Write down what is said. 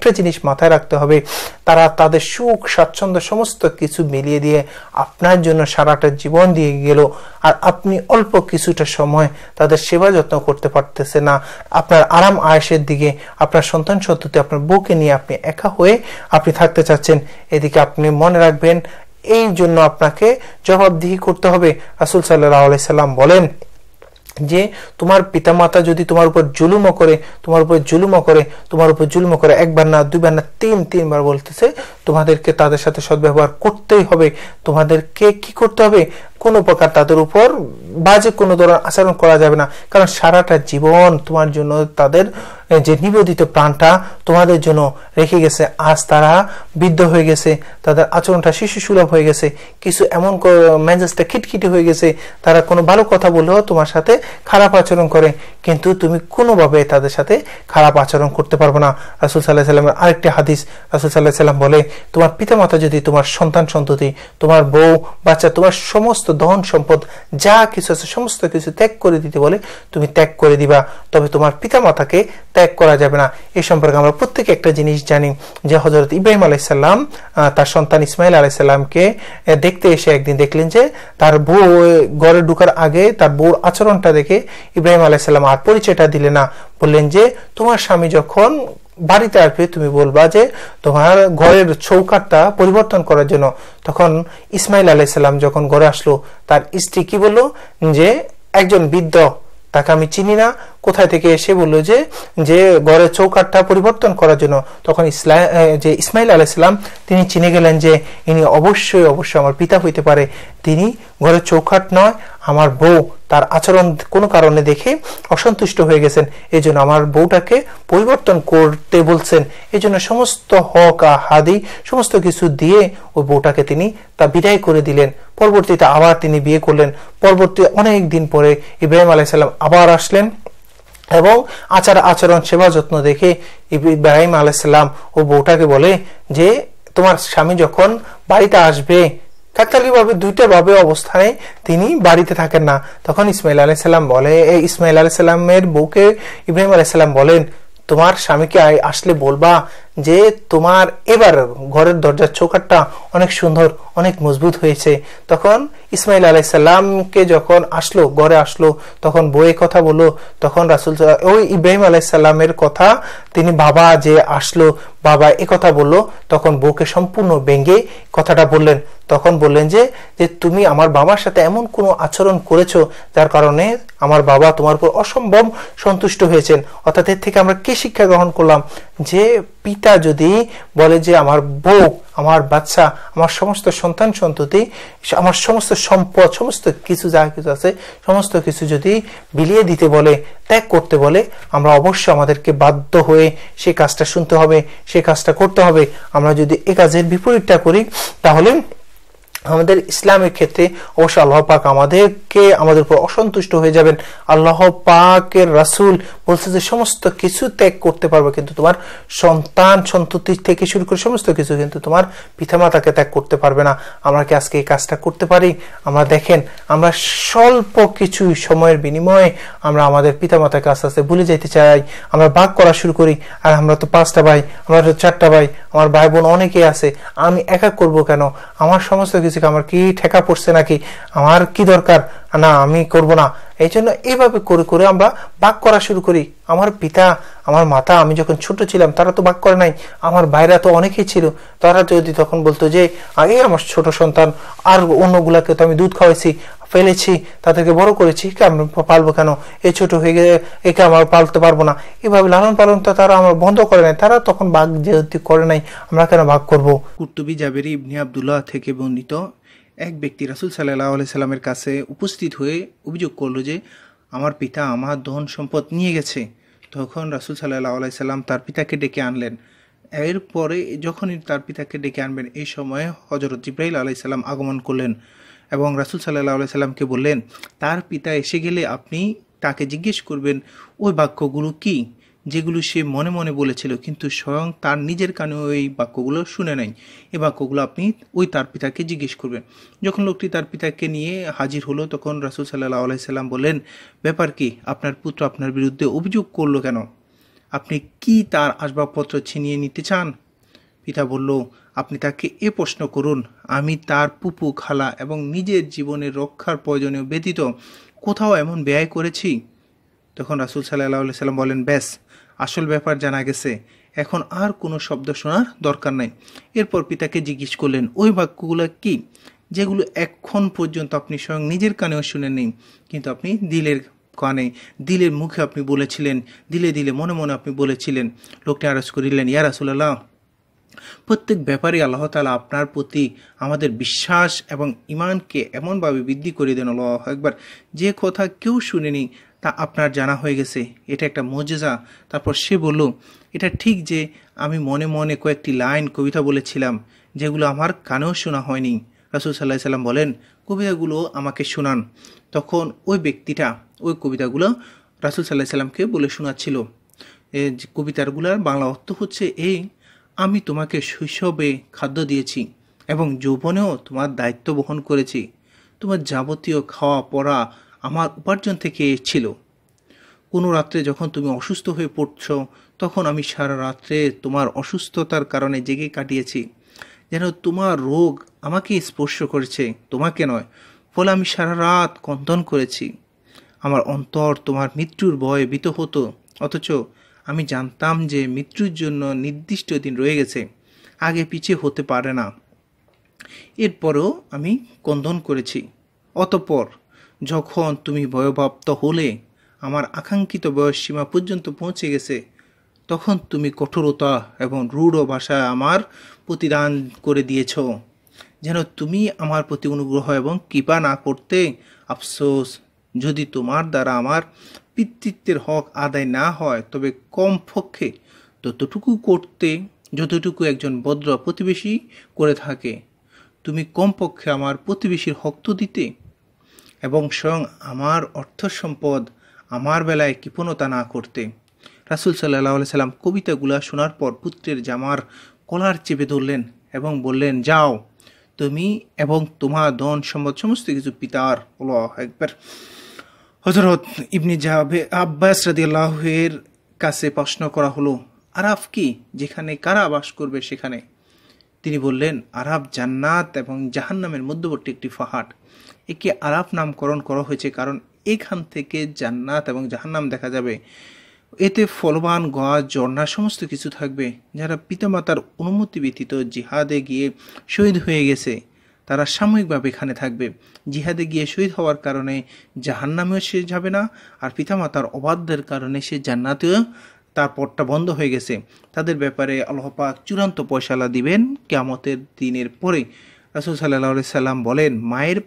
একটা জিনিস মাথায় রাখতে হবে, তারা তাদের সুখ স্বাচ্ছন্দ্য সমস্ত কিছু মিলিয়ে দিয়ে আপনার জন্য সারাটা জীবন দিয়ে গেল, আর আপনি অল্প কিছুটা সময় তাদের সেবা যত্ন করতে পারতেছে না। আপনার আরাম আয়েশের দিকে, আপনার সন্তান সন্ততি, আপনার বউকে নিয়ে আপনি একা হয়ে আপনি থাকতে চাচ্ছেন। এদিকে আপনি মনে রাখবেন, এই জন্য আপনাকে জবাবদিহি করতে হবে। রাসূল সাল্লাল্লাহু আলাইহি সাল্লাম বলেন যে তোমার পিতামাতা যদি তোমার উপর জুলুমও করে, একবার না, দুইবার না, তিনবার বলতেছে, তোমাদেরকে তাদের সাথে সদ্ব্যবহার করতেই হবে। তোমাদেরকে কি করতে হবে? কোনো প্রকার তাদের উপর বাজে কোনো ধরনের আচরণ করা যাবে না, কারণ সারাটা জীবন তোমার জন্য তাদের যে নিবেদিত প্রাণটা তোমাদের জন্য রেখে গেছে, আজ তারা বৃদ্ধ হয়ে গেছে, তাদের আচরণটা শিশু সুলভ হয়ে গেছে, কিছু এমন মেজাজটা খিটখিটে হয়ে গেছে, তারা কোনো ভালো কথা বললেও তোমার সাথে খারাপ আচরণ করে, কিন্তু তুমি কোনোভাবে তাদের সাথে খারাপ আচরণ করতে পারবে না। রাসূল সাল্লাল্লাহু আলাইহি সাল্লামের আরেকটি হাদিস, রাসূল সাল্লাল্লাহু আলাইহি সাল্লাম বলে, তোমার পিতামাতা যদি তোমার সন্তান সন্ততি, তোমার বউ বাচ্চা, তোমার সমস্ত ধন সম্পদ যা কিছু আছে সমস্ত কিছু ত্যাগ করে দিতে বলে, তুমি ত্যাগ করে দিবা, তবে তোমার পিতামাতাকে ত্যাগ করা যাবে না। এই সম্পর্কে আমরা প্রত্যেকে একটা জিনিস জানি যে হযরত ইব্রাহিম আলাইহিস সালাম তার সন্তান ইসমাইল আলাইহিস সালামকে দেখতে এসে একদিন দেখলেন যে তার বউ ঘরে ঢোকার আগে তার বউর আচরণটা দেখে ইব্রাহিম আলাইহিস সালাম আর পরিচয়টা দিলেন না, বললেন যে তোমার স্বামী যখন বাড়িতে আসবে তুমি বলবা যে তোমার ঘরের চৌকাঠটা পরিবর্তন করার জন্য। তখন ইসমাইল আলাইহিস সালাম যখন ঘরে আসলো, তার স্ত্রী কি বলল যে একজন বৃদ্ধ, তাকে আমি চিনি না, কোথায় থেকে এসে বললো যে ঘরের চৌকাঠটা পরিবর্তন করার জন্য। তখন ইসমাইল আলাইহিস সালাম তিনি চিনে গেলেন যে ইনি অবশ্যই আমার পিতা হইতে পারে, তিনি ঘরের চৌকাঠ নয়, আমার বউ, তার আচরণ কোনো কারণে দেখে অসন্তুষ্ট হয়ে গেছেন, এই জন্য আমার বউটাকে পরিবর্তন করতে বলছেন। এই জন্য সমস্ত হক হাদি সমস্ত কিছু দিয়ে ওই বউটাকে তিনি তা বিদায় করে দিলেন। পরবর্তীতে আবার তিনি বিয়ে করলেন। পরবর্তী অনেক দিন পরে ইব্রাহিম আলাইহিস সালাম আবার আসলেন এবং আচরণ সেবা যত্ন দেখে ইব্রাহিম আলাইহিস সালাম ও বউটাকে বলে যে তোমার স্বামী যখন বাড়িতে আসবে, কাকতালীয়ভাবে দুইটা ভাবে অবস্থানে তিনি বাড়িতে থাকেন না। তখন ইসমাইল আলাইহিস সালাম বলে, ইসমাইল আলাইহিস সালামের বউকে ইব্রাহিম আলাইহিস সালাম বলেন, তোমার স্বামীকে আসলে বলবা যে তোমার এবার ঘরের দরজার চৌকাঠটা অনেক সুন্দর, অনেক মজবুত হয়েছে। তখন ইসমাইল আলাইহিস সালামকে যখন ঘরে আসলো, তখন বউয়ের কথা বললো, তখন রাসূল ওই ইব্রাহিম আলাইহিস সালামের কথা তিনি বাবা যে আসলো, বাবা এ কথা বললো, তখন বউকে সম্পূর্ণ ব্যঙ্গে কথাটা বললেন। তখন বললেন যে তুমি আমার বাবার সাথে এমন কোনো আচরণ করেছো যার কারণে আমার বাবা তোমার উপর অসম্ভব সন্তুষ্ট হয়েছেন। অর্থাৎ এর থেকে আমরা কি শিক্ষা গ্রহণ করলাম? যে পিতা যদি বলে যে আমার বউ, আমার বাচ্চা, আমার সমস্ত সন্তান সন্ততি, আমার সমস্ত সম্পদ, সমস্ত কিছু যা কিছু আছে সমস্ত কিছু যদি বিলিয়ে দিতে বলে, ত্যাগ করতে বলে, আমরা অবশ্যই আমাদেরকে বাধ্য হয়ে সেই কাজটা শুনতে হবে, সেই কাজটা করতে হবে। আমরা যদি এই কাজের বিপরীতটা করি তাহলে আমাদের ইসলামের ক্ষেত্রে অবশ্যই আল্লাহ পাক আমাদের উপর অসন্তুষ্ট হয়ে যাবেন। আল্লাহ পাকের রাসূল বলছে যে সমস্ত কিছু ত্যাগ করতে পারবে, কিন্তু তোমার সন্তান সন্ততি থেকে শুরু করে সমস্ত কিছু, কিন্তু তোমার পিতামাতাকে ত্যাগ করতে পারবে না। আমরা কি আজকে এই কাজটা করতে পারি? আমরা দেখেন, আমরা স্বল্প কিছু সময়ের বিনিময়ে আমরা আমাদের পিতামাতাকে আস্তে আস্তে ভুলে যেতে চাই। আমরা ভাগ করা শুরু করি, আর আমরা তো 5টা ভাই, আমরা তো 4টা ভাই, আমার ভাই বোন অনেকেই আছে, আমি একা করব কেন? আমার সমস্ত কিছু আমার কি ঠেকা পড়ছে নাকি? আমার কি দরকার? না, আমি করব না। এই জন্য এইভাবে করে করে আমরা ভাগ করা শুরু করি। আমার পিতা, আমার মাতা, আমি যখন ছোট ছিলাম তারা তো ভাগ করে নাই, আমার ভাইরা তো অনেকেই ছিল, তারা যদি তখন বলতো যে আগে আমার ছোট সন্তান, আর অন্যগুলাকে তো আমি দুধ খাওয়াইছি, ফেলেছি, তাদেরকে বড় করেছি, আমি পালবো কেন? এই ছোট হয়ে গেলে একে আমার পালতে পারবো না, এভাবে লালন পালন তো তারা আমার বন্ধ করে নাই, তারা তখন ভাগ যেহেতু করে নাই, আমরা কেন ভাগ করবো? কুর্তুবী জাবেরি ইবনে আব্দুল্লাহ থেকে বর্ণিত, এক ব্যক্তি রাসূল সাল্লাল্লাহু আলাইহি সাল্লামের কাছে উপস্থিত হয়ে অভিযোগ করলো যে আমার পিতা আমার ধন সম্পদ নিয়ে গেছে। তখন রাসূল সাল্লাল্লাহু আলাইহি সাল্লাম তার পিতাকে ডেকে আনলেন। এরপরে যখনই তার পিতাকে ডেকে আনবেন, এই সময়ে হযরত জিবরাইল আলাইহিস সালাম আগমন করলেন এবং রাসূল সাল্লাল্লাহু আলাইহি সাল্লামকে বললেন, তার পিতা এসে গেলে আপনি তাকে জিজ্ঞেস করবেন ওই বাক্যগুলো কি, যেগুলো সে মনে মনে বলেছিল, কিন্তু স্বয়ং তার নিজের কানে ওই বাক্যগুলো শুনে নাই। এই বাক্যগুলো আপনি তার পিতাকে জিজ্ঞেস করবেন। যখন লোকটি তার পিতাকে নিয়ে হাজির হলো, তখন রাসূল সাল্লাল্লাহু আলাইহি সাল্লাম বললেন, ব্যাপার কি? আপনার পুত্র আপনার বিরুদ্ধে অভিযোগ করলো কেন? আপনি কি তার আসবাবপত্র ছিনিয়ে নিতে চান? পিতা বলল, আপনি তাকে এ প্রশ্ন করুন, আমি তার পুপু, খালা এবং নিজের জীবনের রক্ষার প্রয়োজনীয় ব্যতীত কোথাও এমন ব্যয় করেছি? তখন রাসূল সাল্লাল্লাহু আলাইহি সাল্লাম বলেন, ব্যাস, আসল ব্যাপার জানা গেছে, এখন আর কোনো শব্দ শোনার দরকার নাই। এরপর পিতাকে জিজ্ঞেস করলেন, ওই বাক্যগুলো কি যেগুলো এখন পর্যন্ত আপনি স্বয়ং নিজের কানেও শুনেননি, কিন্তু আপনি দিলের মুখে আপনি বলেছিলেন, দিলে দিলে মনে মনে আপনি বলেছিলেন? লোকটি আরজ করিলেন, ইয়া রাসূলুল্লাহ, প্রত্যেক ব্যাপারে আল্লাহ তাআলা আপনার প্রতি আমাদের বিশ্বাস এবং ঈমানকে এমনভাবে বৃদ্ধি করে দেন, আল্লাহু আকবার, যে কথা কেউ শুনেনি তা আপনার জানা হয়ে গেছে, এটা একটা মুজিজা। তারপর সে বলল, এটা ঠিক যে আমি মনে মনে কয়েকটি লাইন কবিতা বলেছিলাম যেগুলো আমার কানেও শোনা হয়নি। রাসূল সাল্লাল্লাহু আলাইহি সাল্লাম বলেন, কবিতাগুলো আমাকে শোনান। তখন ওই ব্যক্তিটা ওই কবিতাগুলো রাসূল সাল্লাল্লাহু আলাইহি সাল্লামকে বলে শোনাচ্ছিল। এই কবিতাগুলোর বাংলা অর্থ হচ্ছে এই: আমি তোমাকে শৈশবে খাদ্য দিয়েছি এবং যৌবনেও তোমার দায়িত্ব বহন করেছি। তোমার যাবতীয় খাওয়া পড়া আমার উপার্জন থেকে ছিল। কোনো রাত্রে যখন তুমি অসুস্থ হয়ে পড়ছ, তখন আমি সারা রাত্রে তোমার অসুস্থতার কারণে জেগে কাটিয়েছি, যেন তোমার রোগ আমাকে স্পর্শ করেছে, তোমাকে নয়। ফলে আমি সারা রাত ক্রন্দন করেছি। আমার অন্তর তোমার মৃত্যুর ভয়ে ভীত হতো, অথচ আমি জানতাম যে মৃত্যুর জন্য নির্দিষ্ট দিন রয়ে গেছে, আগে পিছিয়ে হতে পারে না। এরপরও আমি ক্রন্দন করেছি। অতঃপর যখন তুমি বয়োপ্রাপ্ত হলে, আমার আকাঙ্ক্ষিত বয়স সীমা পর্যন্ত পৌঁছে গেছে, তখন তুমি কঠোরতা এবং রূঢ় ভাষায় আমার প্রতিদান করে দিয়েছ, যেন তুমি আমার প্রতি অনুগ্রহ এবং কৃপা না করতে। আফসোস, যদি তোমার দ্বারা আমার পিতৃত্বের হক আদায় না হয়, তবে কমপক্ষে ততটুকু করতে যতটুকু একজন ভদ্র প্রতিবেশী করে থাকে। তুমি কমপক্ষে আমার প্রতিবেশীর হক তো দিতে, এবং স্বয়ং আমার অর্থ সম্পদ আমার বেলায় কৃপণতা না করতে। রাসূল সাল্লাল্লাহু আলাইহি সাল্লাম কবিতাগুলা শোনার পর পুত্রের জামার কলার চেপে ধরলেন এবং বললেন, যাও, তুমি এবং তোমার ধন সম্পদ সমস্ত কিছু পিতার। আল্লাহু আকবার। হযরত ইবনে আব্বাস রাদিয়াল্লাহু এর কাছে প্রশ্ন করা হলো, আরাফ কি, যেখানে কারা বাস করবে সেখানে? তিনি বললেন, আরাফ জান্নাত এবং জাহান্নামের মধ্যবর্তী একটি পাহাড়। একে আরাফ নামকরণ করা হয়েছে কারণ এখান থেকে জান্নাত এবং জাহান্নাম দেখা যাবে। এতে ফলবান গাছ, ঝর্ণা সমস্ত কিছু থাকবে। যারা পিতামাতার অনুমতি ব্যতীত জিহাদে গিয়ে শহীদ হয়ে গেছে, তারা সাময়িকভাবে এখানে থাকবে। জিহাদে গিয়ে শহীদ হওয়ার কারণে জাহান্নামেও সে যাবে না, আর পিতামাতার অবাধ্যের কারণে সে জান্নাতেও তার পথটা বন্ধ হয়ে গেছে। তাদের ব্যাপারে আল্লাহ পাক চূড়ান্ত ফয়সালা দিবেন কিয়ামতের দিনের পরে। রাসূল সাল্লাল্লাহু আলাইহি সাল্লাম বলেন, মায়ের